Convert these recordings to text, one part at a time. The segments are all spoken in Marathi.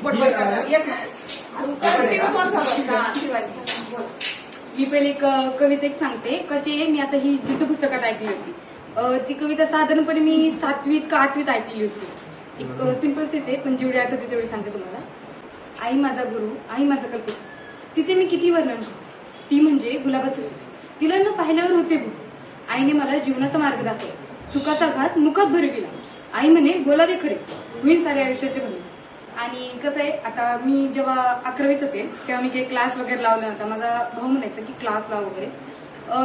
मी पहिले एक कविता एक सांगते. कशी आहे, मी आता ही जिद्द पुस्तकात ऐकली होती. ती कविता साधारणपणे मी 7वीत का 8वीत ऐकली होती. एक सिंपल सीच आहे, पण जेवढी आठवते तेवढी सांगते तुम्हाला. आई माझा गुरु, आई माझा कल्पना, तिचे मी किती वर्णन करू. ती म्हणजे गुलाबाचं, तिला न पाहिल्यावर होते भूल. आईने मला जीवनाचा मार्ग दाखवला, चुकाचा घास मुखात भरविला. आई म्हणे बोलावे खरे, होईल सारे आयुष्याचे भले. आणि कसं आहे, आता मी जेव्हा 11वीत होते तेव्हा मी काही क्लास वगैरे लावला नव्हता. माझा भाऊ म्हणायचा की क्लास लाव वगैरे.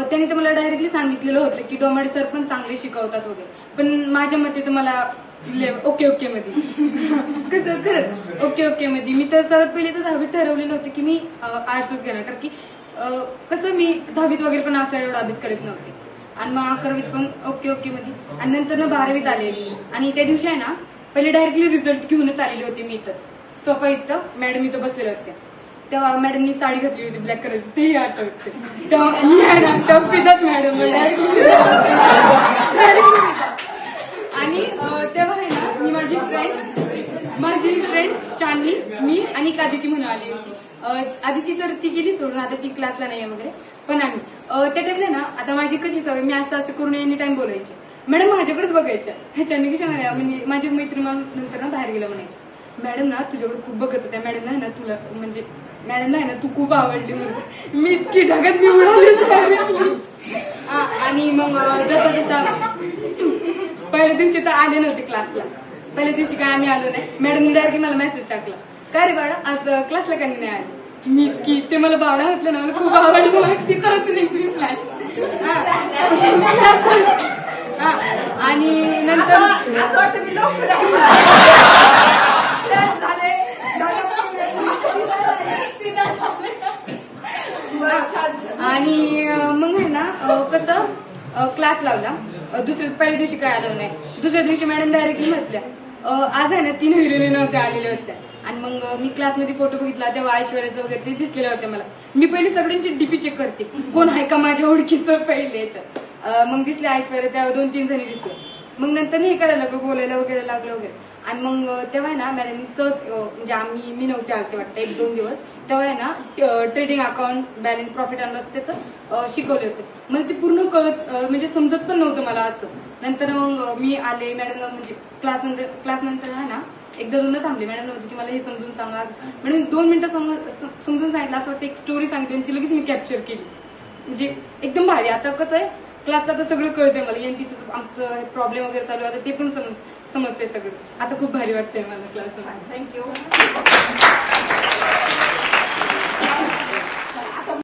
त्याने तर मला डायरेक्टली सांगितलेलं होतं की डोमाडे सर पण चांगले शिकवतात वगैरे. पण माझ्या मते तर मला ओके ओके मध्ये कसं खरंच ओके ओके मध्ये मी तर सर्वात पहिले तर 10वीत ठरवलेलं होतं की मी आर्ट्सच घेणार. कारण की कसं मी 10वीत वगैरे पण असा एवढा अभ्यास करत नव्हते. आणि मग 11वीत पण ओके ओके मध्ये. आणि नंतर 12वीत आले. आणि त्या दिवशी आहे ना, पहिले डायरेक्टली रिझल्ट घेऊनच आलेली होती मी इथं सोफा इथं. मॅडम इथं बसलेल्या होत्या. तेव्हा मॅडमनी साडी घातली होती ब्लॅक कलरची, तेही आठवते. तेव्हा फिदाच मॅडम. आणि तेव्हा आहे ना, मी माझी फ्रेंड चांदनी, मी आणि एक आदिती म्हणून आली होती. आदिती तर ती गेली सोडून, आता ती क्लासला नाही वगैरे. पण आम्ही त्या टाइमला ना, आता माझी कशी सवय, मी असं करून एनी टाइम बोलायचे. मॅडम माझ्याकडेच बघायच्या. ह्याच्याने कशा म्हणजे माझी मैत्रीण नंतर ना बाहेर गेलं म्हणायची, मॅडम ना तुझ्याकडे खूप बघत होत्या, मॅडम आहे ना तुला म्हणजे मॅडमला आहे ना तू खूप आवडली म्हणून. मी इतकी ढगात मी उडाली. आणि मग जसं पहिल्या दिवशी तर आले नव्हते क्लासला. पहिल्या दिवशी काय आम्ही आलो नाही. मॅडमने डायरेक्ट मला मेसेज टाकला, काय रे बाळा आज क्लासला काही नाही आले. मी इतकी ते मला बाळा म्हटलं ना, मला खूप आवडलं. मला किती आणि नंतर असं वाटतं मी लोक आणि मग आहे ना कसं क्लास लावला. पहिल्या दिवशी काय आलं नाही. दुसऱ्या दिवशी मॅडम डायरेक्टली म्हटल्या, आज आहे ना 3 हिरोईनी नव्हत्या आलेल्या होत्या. आणि मग मी क्लासमध्ये फोटो बघितला तेव्हा ऐश्वर्याचं वगैरे ते दिसलेलं होतं मला. मी पहिली सगळ्यांची डीपी चेक करते, कोण आहे का माझ्या ओळखीचं पहिले याच्यात. मग दिसले ऐश्वर्या, तेव्हा 2-3 जणी दिसले. मग नंतर हे करायला लागलो, बोलायला वगैरे लागलं वगैरे. आणि मग तेव्हा आहे ना मॅडमनी सहज म्हणजे मी नव्हते आलते वाटतं 1-2 दिवस. तेव्हा आहे ना trading account, balance, profit and loss त्याचं शिकवले होते. मला ते पूर्ण कळत म्हणजे समजत पण नव्हतं मला असं. नंतर मग मी आले मॅडमला म्हणजे क्लास नंतर आहे ना 1-2 थांबले. मॅडम नव्हती की मला हे समजून सांगा म्हणजे 2 मिनिटं समजून सांगितलं. असं वाटतं एक स्टोरी सांगितली आणि ती लगेच मी कॅप्चर केली. म्हणजे एकदम भारी. आता कसं आहे क्लासचं आता सगळं कळतंय मला. एनपीसीचं आमचं प्रॉब्लेम वगैरे चालू आहे ते पण समजते सगळं. आता खूप भारी वाटतंय मला क्लास. थँक्यू.